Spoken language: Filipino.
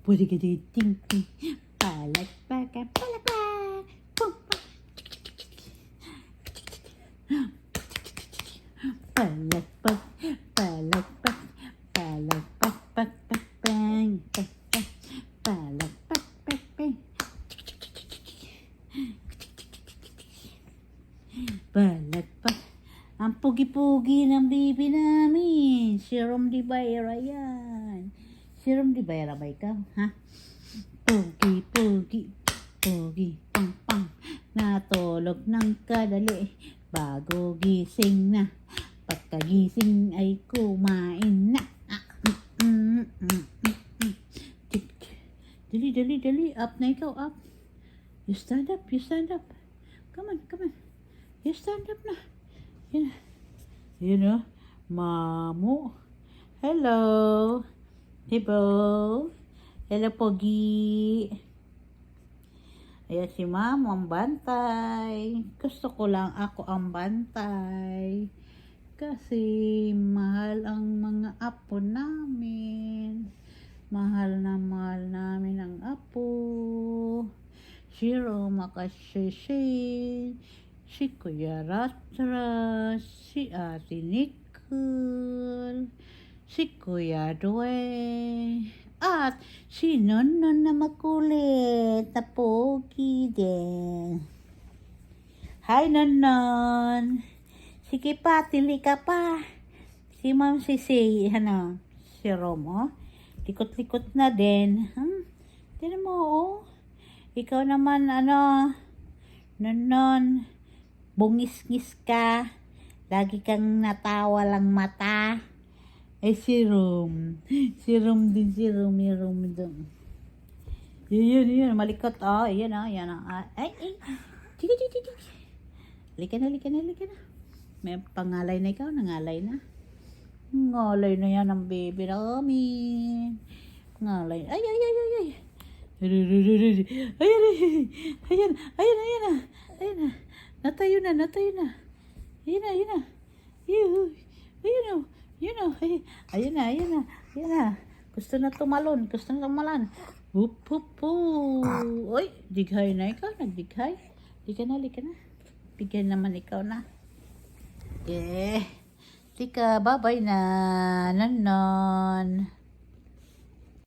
Pwede ka ting ting. Palakpakan, palakpak. Pum, pum. Palakpak, palakpak, palakpak, pak, pak, bang, pak, pak. Palakpak, pak, bang. Palakpak. Ang pugi-pugi ng bibi namin. Si Rom Di Bayra yan. Si Rom Di Bayra ba ikaw? Ha? Pugi-pugi. Pugi. Pang pang. Natulog ng kadali. Bago gising na. Pagkagising ay kumain na. Dali, dali, dali. Up na ikaw, up. You stand up, you stand up. Come on, come on. You stand up na. Yun na. Yun na. Mamu. Hello. Hibo. Hello, Pogi. Ayan si Mamo ang bantay. Gusto ko lang ako ang bantay. Kasi mahal ang mga apo namin. Mahal namin ang apo. Shiro makasisi. Si Kuya Ratras, si Ate Nicole, si Kuya Dwe, at si Nonon na makulit na pogi din. Hi Nonon! Sige pa, tili ka pa. Si Ma'am Sisi, si Romo, likot-likot na din. Tinan mo, oh. Ikaw naman, Nonon. Bungis-ngis ka, lagi kang natawa lang mata. Si Rom din, si Rom doon. Yun, malikot, yan. Ay, tiga. Lika na. May pangalay na ikaw, nangalay na. Ngalay na yan ang baby namin. Ngalay, ay. Ayan na. Natayo na. Ayan na. Ayan na. Gusto na tumalon. Hup. Oy, dighay na ikaw. Nagdighay. Lika na. Bigyan naman ikaw na. Lika, bye-bye na. Nanon.